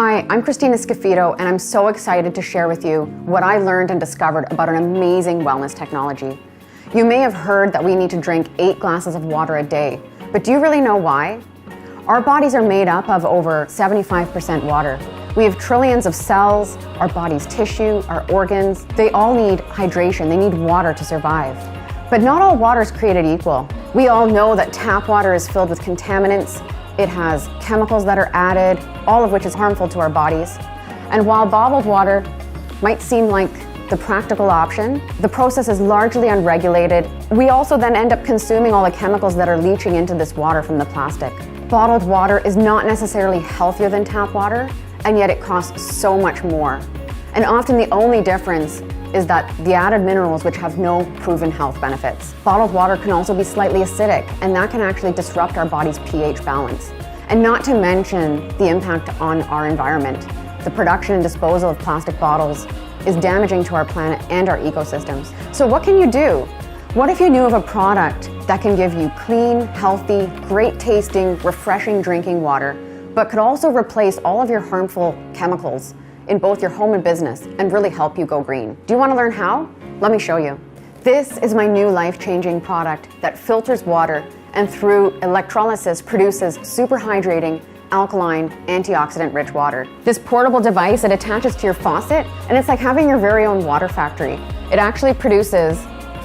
Hi, I'm Christina Scafito, and I'm so excited to share with you what I learned and discovered about an amazing wellness technology. You may have heard that we need to drink 8 glasses of water a day, but do you really know why? Our bodies are made up of over 75% water. We have trillions of cells, our body's tissue, our organs. They all need hydration. They need water to survive. But not all water is created equal. We all know that tap water is filled with contaminants. It has chemicals that are added, all of which is harmful to our bodies. And while bottled water might seem like the practical option, the process is largely unregulated. We also then end up consuming all the chemicals that are leaching into this water from the plastic. Bottled water is not necessarily healthier than tap water, and yet it costs so much more. And often the only difference is that the added minerals, which have no proven health benefits. Bottled water can also be slightly acidic, and that can actually disrupt our body's pH balance. And not to mention the impact on our environment. The production and disposal of plastic bottles is damaging to our planet and our ecosystems. So what can you do? What if you knew of a product that can give you clean, healthy, great tasting, refreshing drinking water, but could also replace all of your harmful chemicals in both your home and business and really help you go green? Do you want to learn how? Let me show you. This is my new life-changing product that filters water and through electrolysis produces super hydrating, alkaline, antioxidant-rich water. This portable device, it attaches to your faucet, and it's like having your very own water factory. It actually produces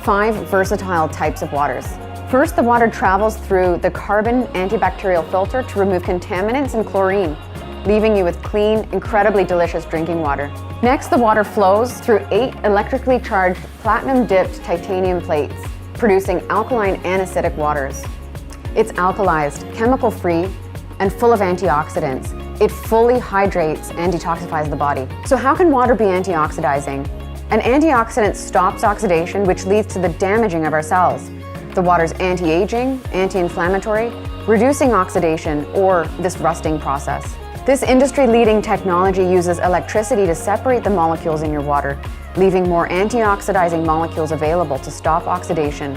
5 versatile types of waters. First, the water travels through the carbon antibacterial filter to remove contaminants and chlorine, leaving you with clean, incredibly delicious drinking water. Next, the water flows through 8 electrically charged platinum-dipped titanium plates, producing alkaline and acidic waters. It's alkalized, chemical-free, and full of antioxidants. It fully hydrates and detoxifies the body. So how can water be antioxidizing? An antioxidant stops oxidation, which leads to the damaging of our cells. The water's anti-aging, anti-inflammatory, reducing oxidation or this rusting process. This industry-leading technology uses electricity to separate the molecules in your water, leaving more antioxidizing molecules available to stop oxidation,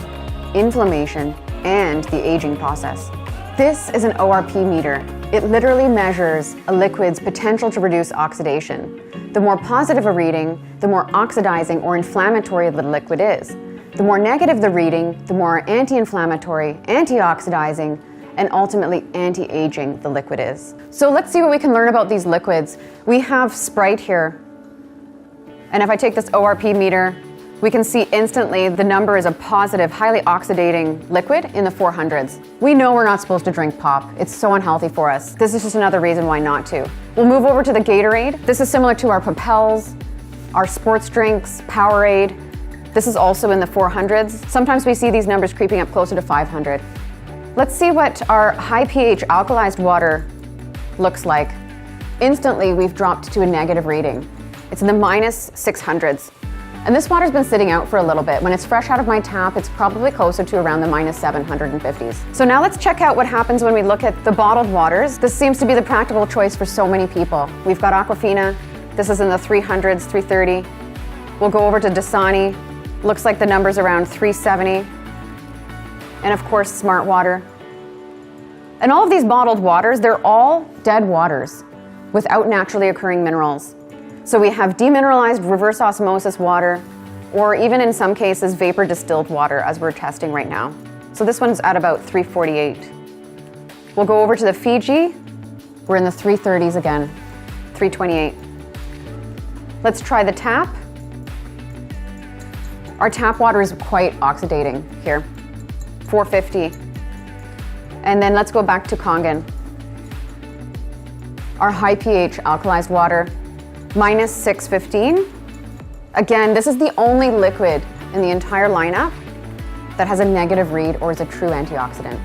inflammation, and the aging process. This is an ORP meter. It literally measures a liquid's potential to reduce oxidation. The more positive a reading, the more oxidizing or inflammatory the liquid is. The more negative the reading, the more anti-inflammatory, antioxidizing, and ultimately anti-aging the liquid is. So let's see what we can learn about these liquids. We have Sprite here. And if I take this ORP meter, we can see instantly the number is a positive, highly oxidating liquid in the 400s. We know we're not supposed to drink pop. It's so unhealthy for us. This is just another reason why not to. We'll move over to the Gatorade. This is similar to our Propels, our sports drinks, Powerade. This is also in the 400s. Sometimes we see these numbers creeping up closer to 500. Let's see what our high pH alkalized water looks like. Instantly, we've dropped to a negative reading. It's in the minus 600s. And this water's been sitting out for a little bit. When it's fresh out of my tap, it's probably closer to around the minus 750s. So now let's check out what happens when we look at the bottled waters. This seems to be the practical choice for so many people. We've got Aquafina. This is in the 300s, 330. We'll go over to Dasani. Looks like the number's around 370. And of course, Smart Water. And all of these bottled waters, they're all dead waters without naturally occurring minerals. So we have demineralized reverse osmosis water, or even in some cases, vapor distilled water, as we're testing right now. So this one's at about 348. We'll go over to the Fiji. We're in the 330s again, 328. Let's try the tap. Our tap water is quite oxidating here, 450. And then let's go back to Kangen. Our high pH alkalized water, minus 615. Again, this is the only liquid in the entire lineup that has a negative read or is a true antioxidant.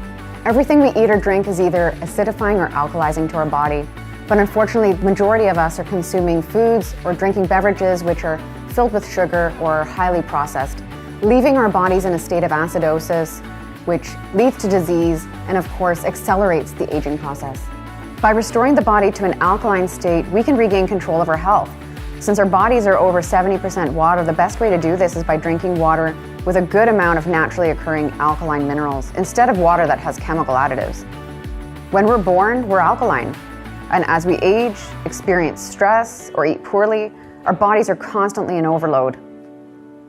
Everything we eat or drink is either acidifying or alkalizing to our body. But unfortunately, the majority of us are consuming foods or drinking beverages which are filled with sugar or highly processed, leaving our bodies in a state of acidosis, which leads to disease and of course accelerates the aging process. By restoring the body to an alkaline state, we can regain control of our health. Since our bodies are over 70% water, the best way to do this is by drinking water with a good amount of naturally occurring alkaline minerals, instead of water that has chemical additives. When we're born, we're alkaline. And as we age, experience stress, or eat poorly, our bodies are constantly in overload.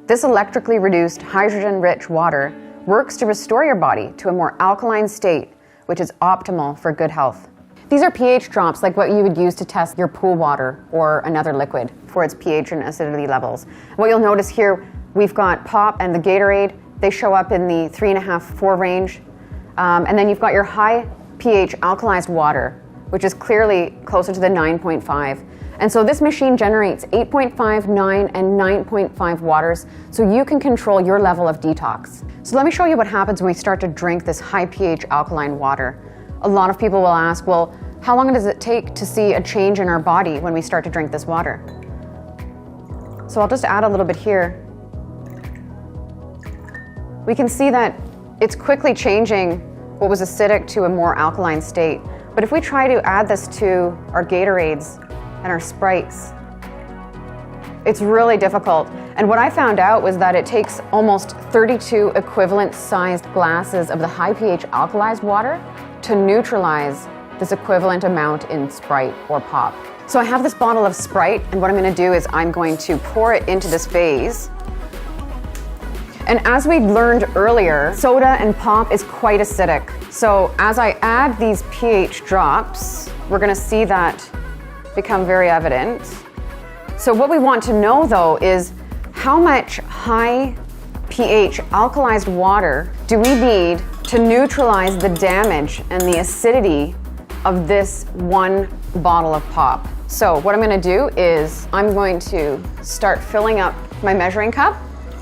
This electrically reduced hydrogen-rich water works to restore your body to a more alkaline state, which is optimal for good health. These are pH drops like what you would use to test your pool water or another liquid for its pH and acidity levels. What you'll notice here, we've got Pop and the Gatorade. They show up in the 3.5, 4 range. And then you've got your high pH alkalized water, which is clearly closer to the 9.5. And so this machine generates 8.5, 9, and 9.5 waters, so you can control your level of detox. So let me show you what happens when we start to drink this high pH alkaline water. A lot of people will ask, well, how long does it take to see a change in our body when we start to drink this water? So I'll just add a little bit here. We can see that it's quickly changing what was acidic to a more alkaline state. But if we try to add this to our Gatorades and our Sprites, it's really difficult. And what I found out was that it takes almost 32 equivalent sized glasses of the high pH alkalized water to neutralize this equivalent amount in Sprite or Pop. So I have this bottle of Sprite, and what I'm going to do is I'm going to pour it into this vase. And as we learned earlier, soda and Pop is quite acidic. So as I add these pH drops, we're going to see that become very evident. So what we want to know though is how much high pH alkalized water do we need to neutralize the damage and the acidity of this one bottle of Pop. So what I'm going to do is I'm going to start filling up my measuring cup.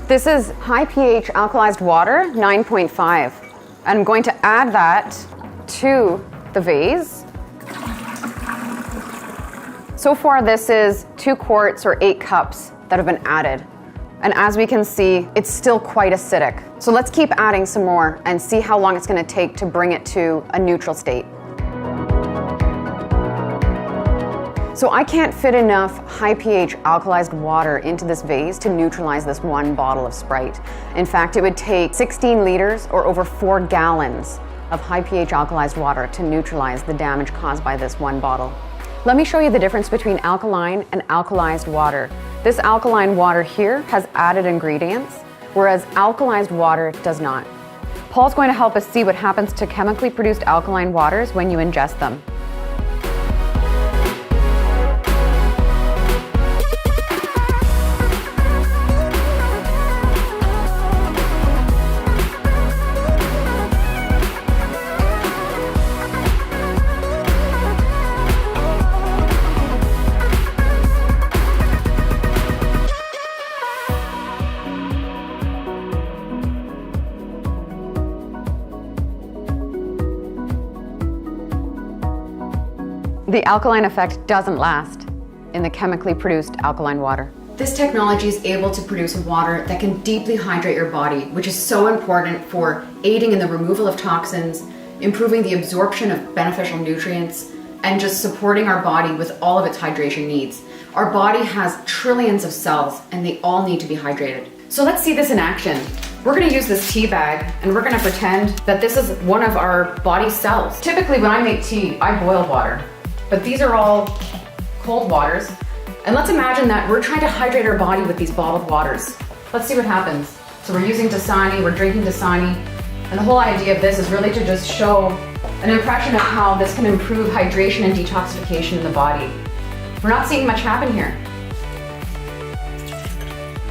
This is high pH alkalized water, 9.5. I'm going to add that to the vase. So far this is 2 quarts or 8 cups that have been added. And as we can see, it's still quite acidic. So let's keep adding some more and see how long it's going to take to bring it to a neutral state. So I can't fit enough high pH alkalized water into this vase to neutralize this one bottle of Sprite. In fact, it would take 16 liters or over 4 gallons of high pH alkalized water to neutralize the damage caused by this one bottle. Let me show you the difference between alkaline and alkalized water. This alkaline water here has added ingredients, whereas alkalized water does not. Paul's going to help us see what happens to chemically produced alkaline waters when you ingest them. The alkaline effect doesn't last in the chemically produced alkaline water. This technology is able to produce water that can deeply hydrate your body, which is so important for aiding in the removal of toxins, improving the absorption of beneficial nutrients, and just supporting our body with all of its hydration needs. Our body has trillions of cells and they all need to be hydrated. So let's see this in action. We're going to use this tea bag and we're going to pretend that this is one of our body's cells. Typically when I make tea, I boil water. But these are all cold waters. And let's imagine that we're trying to hydrate our body with these bottled waters. Let's see what happens. So we're using Dasani, we're drinking Dasani. And the whole idea of this is really to just show an impression of how this can improve hydration and detoxification in the body. We're not seeing much happen here.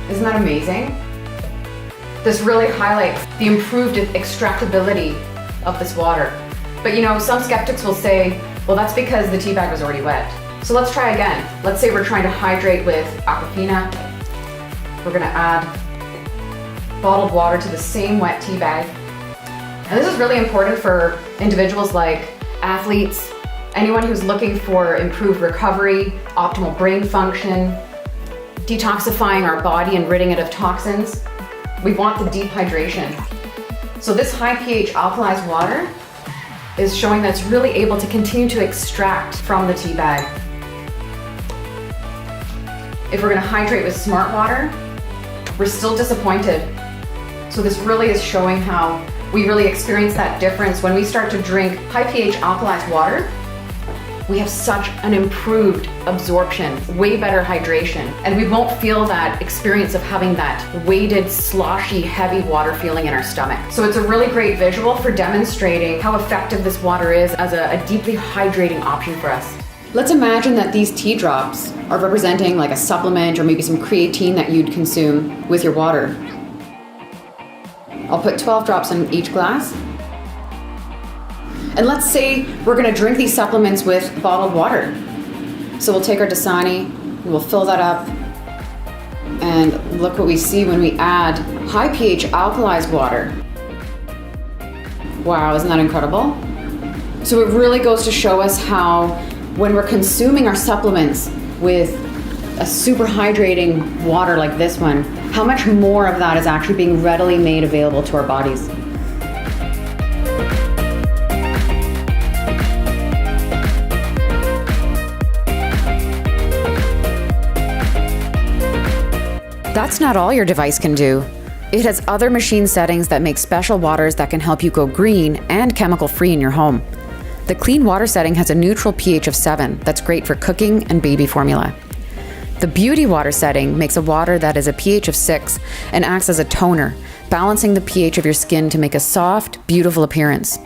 Isn't that amazing? This really highlights the improved extractability of this water. But you know, some skeptics will say, well, that's because the tea bag was already wet. So let's try again. Let's say we're trying to hydrate with Aquafina. We're gonna add bottled water to the same wet tea bag. And this is really important for individuals like athletes, anyone who's looking for improved recovery, optimal brain function, detoxifying our body and ridding it of toxins. We want the deep hydration. So this high pH alkalized water is showing that it's really able to continue to extract from the tea bag. If we're going to hydrate with smart water, we're still disappointed. So this really is showing how we really experience that difference when we start to drink high pH alkalized water. we have such an improved absorption, way better hydration, and we won't feel that experience of having that weighted, sloshy, heavy water feeling in our stomach. So it's a really great visual for demonstrating how effective this water is as a deeply hydrating option for us. Let's imagine that these tea drops are representing like a supplement or maybe some creatine that you'd consume with your water. I'll put 12 drops in each glass. And let's say we're gonna drink these supplements with bottled water. So we'll take our Dasani, we'll fill that up, and look what we see when we add high pH alkalized water. Wow, isn't that incredible? So it really goes to show us how when we're consuming our supplements with a super hydrating water like this one, how much more of that is actually being readily made available to our bodies. That's not all your device can do. It has other machine settings that make special waters that can help you go green and chemical-free in your home. The clean water setting has a neutral pH of 7 that's great for cooking and baby formula. The beauty water setting makes a water that is a pH of 6 and acts as a toner, balancing the pH of your skin to make a soft, beautiful appearance.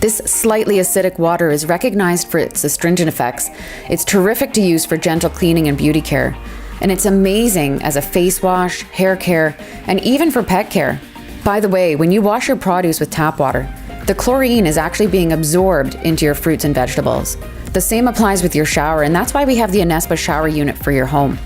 This slightly acidic water is recognized for its astringent effects. It's terrific to use for gentle cleaning and beauty care. And it's amazing as a face wash, hair care, and even for pet care. By the way, when you wash your produce with tap water, the chlorine is actually being absorbed into your fruits and vegetables. The same applies with your shower, and that's why we have the Anespa shower unit for your home.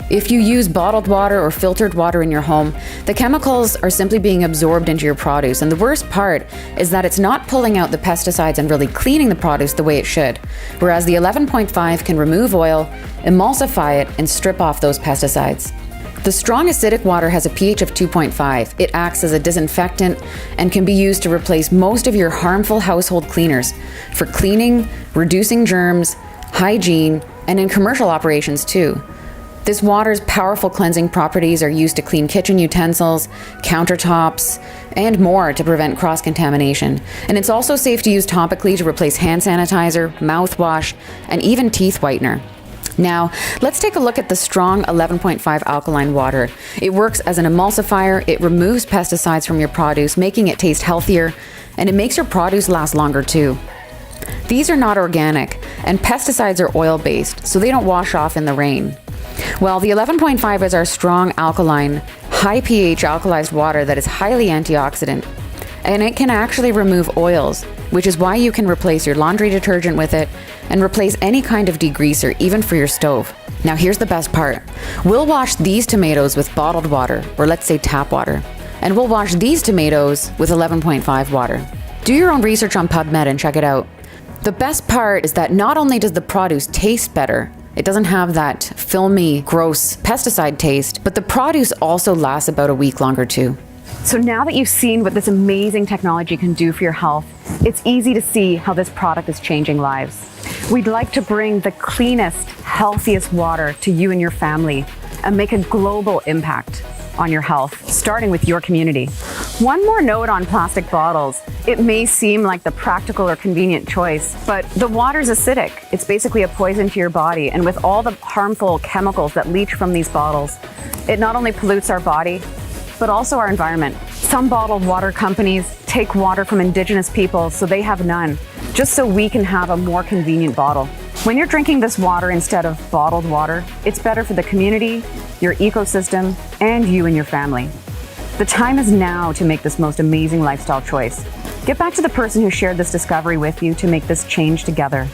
If you use bottled water or filtered water in your home, the chemicals are simply being absorbed into your produce, and the worst part is that it's not pulling out the pesticides and really cleaning the produce the way it should, whereas the 11.5 can remove oil, emulsify it, and strip off those pesticides. The strong acidic water has a pH of 2.5. It acts as a disinfectant and can be used to replace most of your harmful household cleaners for cleaning, reducing germs, hygiene, and in commercial operations too. This water's powerful cleansing properties are used to clean kitchen utensils, countertops, and more to prevent cross-contamination. And it's also safe to use topically to replace hand sanitizer, mouthwash, and even teeth whitener. Now, let's take a look at the strong 11.5 alkaline water. It works as an emulsifier, it removes pesticides from your produce, making it taste healthier, and it makes your produce last longer too. These are not organic, and pesticides are oil-based, so they don't wash off in the rain. Well, the 11.5 is our strong alkaline, high pH alkalized water that is highly antioxidant, and it can actually remove oils, which is why you can replace your laundry detergent with it and replace any kind of degreaser, even for your stove. Now here's the best part. We'll wash these tomatoes with bottled water, or let's say tap water, and we'll wash these tomatoes with 11.5 water. Do your own research on PubMed and check it out. The best part is that not only does the produce taste better, it doesn't have that filmy, gross pesticide taste, but the produce also lasts about a week longer too. So now that you've seen what this amazing technology can do for your health, it's easy to see how this product is changing lives. We'd like to bring the cleanest, healthiest water to you and your family and make a global impact on your health, starting with your community. One more note on plastic bottles. It may seem like the practical or convenient choice, but the water's acidic. It's basically a poison to your body, and with all the harmful chemicals that leach from these bottles, it not only pollutes our body, but also our environment. Some bottled water companies take water from indigenous peoples so they have none, just so we can have a more convenient bottle. When you're drinking this water instead of bottled water, it's better for the community, your ecosystem, and you and your family. The time is now to make this most amazing lifestyle choice. Get back to the person who shared this discovery with you to make this change together.